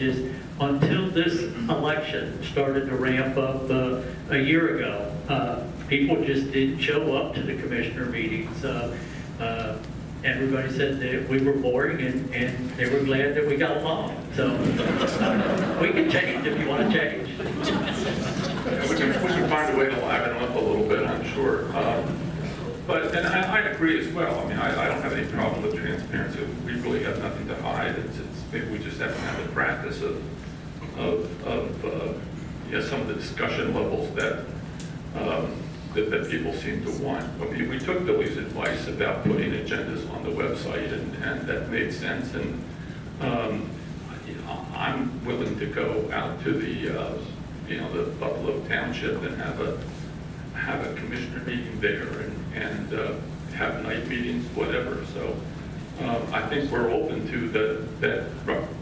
is until this election started to ramp up a year ago, people just didn't show up to the commissioner meetings. Everybody said that we were boring, and they were glad that we got along. So we can change if you want to change. We can find a way to liven them up a little bit, I'm sure. And I agree as well. I mean, I don't have any problem with transparency. We really have nothing to hide. Maybe we just haven't had the practice of some of the discussion levels that people seem to want. I mean, we took Billy's advice about putting agendas on the website, and that made sense. And I'm willing to go out to the Buffalo Township and have a commissioner meeting there and have night meetings, whatever. So I think we're open to that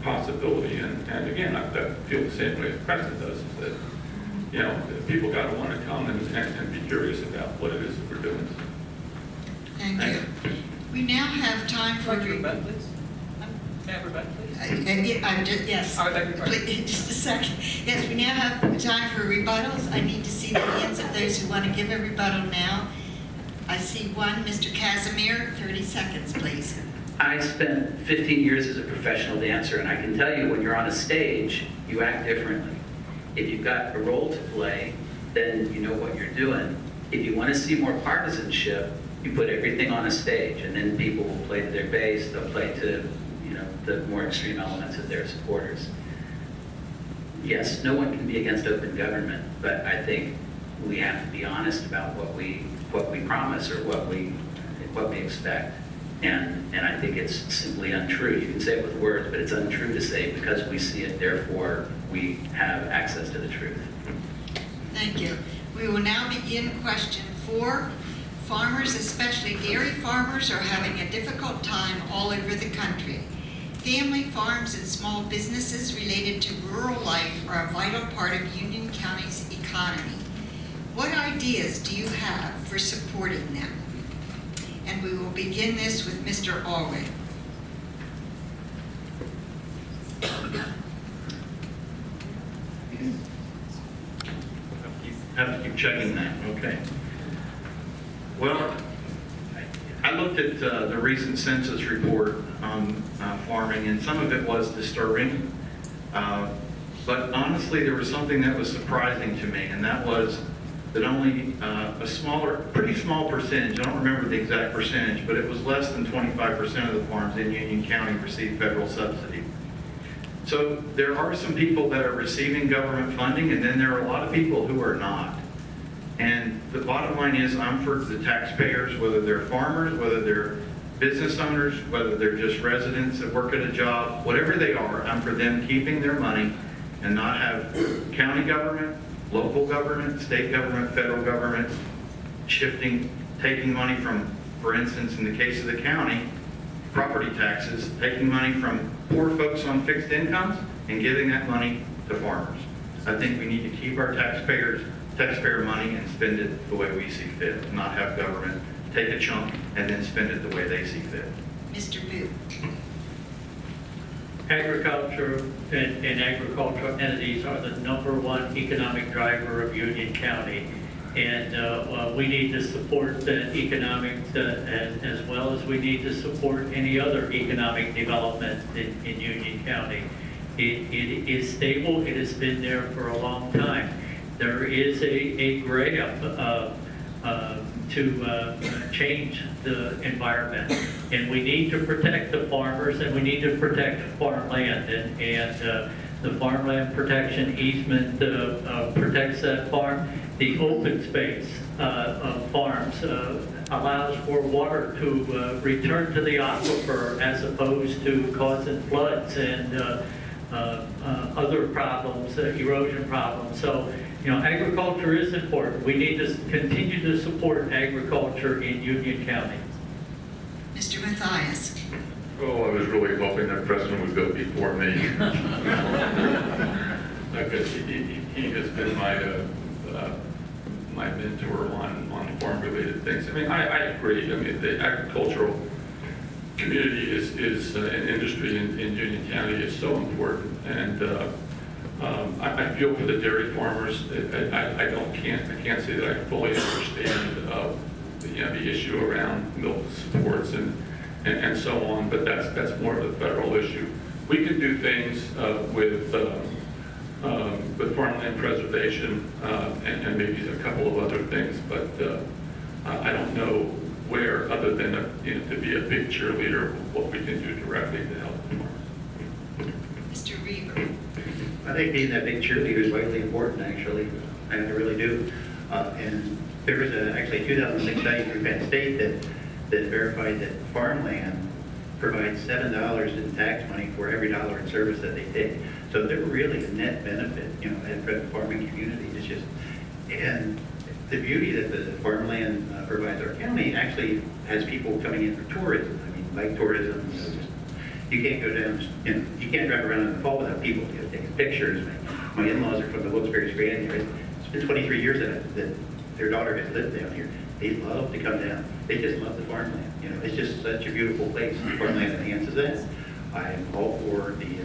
possibility. And again, I feel the same way as Preston does, is that people got to want to come and be curious about what it is that we're doing. Thank you. We now have time for rebuttal, please. May I rebut, please? Yes. I beg your pardon. Just a second. Yes, we now have time for rebuttals. I need to see the hands of those who want to give a rebuttal now. I see one, Mr. Casimir, 30 seconds, please. I spent 15 years as a professional dancer, and I can tell you when you're on a stage, you act differently. If you've got a role to play, then you know what you're doing. If you want to see more partisanship, you put everything on a stage, and then people will play to their base, they'll play to the more extreme elements of their supporters. Yes, no one can be against open government, but I think we have to be honest about what we promise or what we expect. And I think it's simply untrue. You can say it with words, but it's untrue to say because we see it, therefore we have access to the truth. Thank you. We will now begin question 4. Farmers, especially dairy farmers, are having a difficult time all over the country. Family farms and small businesses related to rural life are a vital part of Union County's economy. What ideas do you have for supporting them? And we will begin this with Mr. Allred. Have to keep checking that. Okay. Well, I looked at the recent census report on farming, and some of it was disturbing. But honestly, there was something that was surprising to me, and that was that only pretty small percentage, I don't remember the exact percentage, but it was less than 25% of the farms in Union County receive federal subsidy. So there are some people that are receiving government funding, and then there are a lot of people who are not. And the bottom line is, I'm for the taxpayers, whether they're farmers, whether they're business owners, whether they're just residents that work at a job, whatever they are, I'm for them keeping their money and not have county government, local government, state government, federal government taking money from, for instance, in the case of the county, property taxes, taking money from poor folks on fixed incomes and giving that money to farmers. I think we need to keep our taxpayer money and spend it the way we see fit, not have government take a chunk and then spend it the way they see fit. Mr. Booth. Agriculture and agricultural entities are the #1 economic driver of Union County. And we need to support the economics as well as we need to support any other economic development in Union County. It is stable. It has been there for a long time. There is a grab to change the environment, and we need to protect the farmers, and we need to protect farmland, and the farmland protection easement protects that farm. The open space of farms allows for water to return to the aquifer as opposed to causing floods and other problems, erosion problems. So, agriculture is important. We need to continue to support agriculture in Union County. Mr. Mathias. Oh, I was really hoping that Preston would go before me. Because he has been my mentor on farm-related things. I mean, I agree. I mean, the agricultural community is an industry in Union County is so important, and I feel for the dairy farmers. I can't say that I fully understand the issue around milk supports and so on, but that's more of a federal issue. We can do things with farmland preservation and maybe a couple of other things, but I don't know where, other than to be a big cheerleader, what we can do directly to help the farmers. Mr. Reaver. I think being that big cheerleader is vitally important, actually. I really do. And there was actually a 2006 study through Penn State that verified that farmland provides $7 in tax money for every dollar in service that they take. So they're really a net benefit, and for the farming community. It's just, and the beauty that the farmland provides our county actually has people coming in for tourism. I mean, bike tourism, you can't go down, you can't drive around in the fall without people taking pictures. My in-laws are from the Lewisburg area. It's been 23 years that their daughter has lived down here. They love to come down. They just love the farmland. It's just such a beautiful place. The farmland enhances that. I am all for the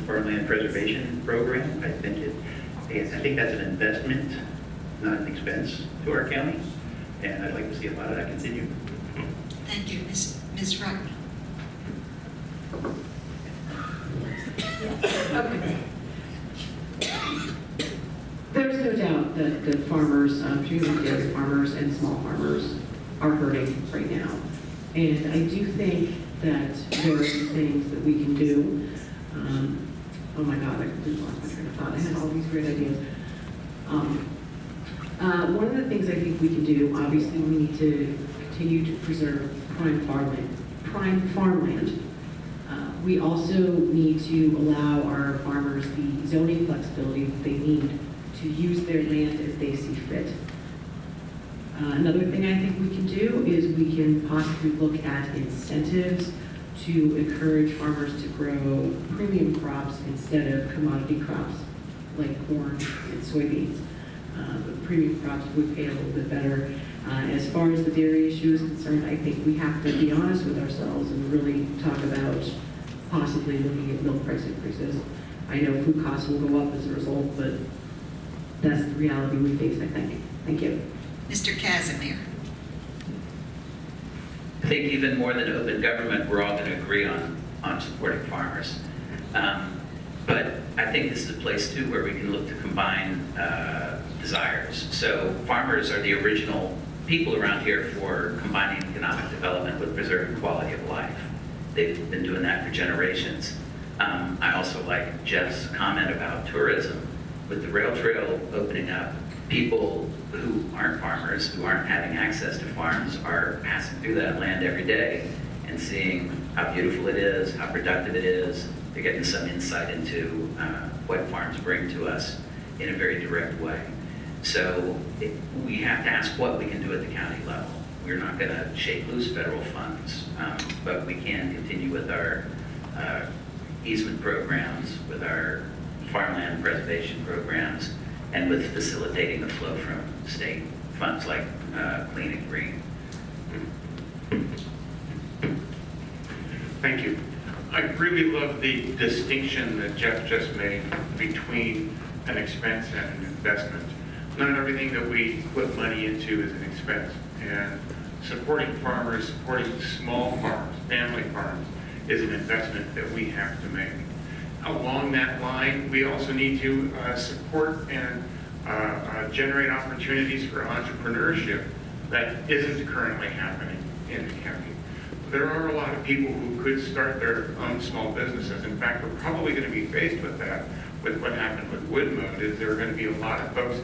farmland preservation program. I think that's an investment, not an expense to our county, and I'd like to see a lot of that continue. Thank you. Ms. Ruckman. Okay. There's no doubt that the farmers, particularly dairy farmers and small farmers, are hurting right now. And I do think that there are some things that we can do. Oh my God, I completely lost my train of thought. I had all these great ideas. One of the things I think we can do, obviously, we need to continue to preserve prime farmland. We also need to allow our farmers the zoning flexibility that they need to use their land as they see fit. Another thing I think we can do is we can possibly look at incentives to encourage farmers to grow premium crops instead of commodity crops like corn and soybeans. The premium crops would pay a little bit better. As far as the dairy issue is concerned, I think we have to be honest with ourselves and really talk about possibly looking at milk price increases. I know food costs will go up as a result, but that's the reality we face, I think. Thank you. Mr. Casimir. I think even more than open government, we're all going to agree on supporting farmers. But I think this is a place, too, where we can look to combine desires. So farmers are the original people around here for combining economic development with preserving quality of life. They've been doing that for generations. I also like Jeff's comment about tourism. With the rail trail opening up, people who aren't farmers, who aren't having access to farms, are passing through that land every day and seeing how beautiful it is, how productive it is. They're getting some insight into what farms bring to us in a very direct way. So we have to ask what we can do at the county level. We're not going to shake loose federal funds, but we can continue with our easement programs, with our farmland preservation programs, and with facilitating the flow from state funds like Clean and Green. Thank you. I really love the distinction that Jeff just made between an expense and an investment. Not everything that we put money into is an expense. And supporting farmers, supporting small farms, family farms, is an investment that we have to make. Along that line, we also need to support and generate opportunities for entrepreneurship that isn't currently happening in the county. There are a lot of people who could start their own small businesses. In fact, we're probably going to be faced with that with what happened with Woodmode. Is there are going to be a lot of folks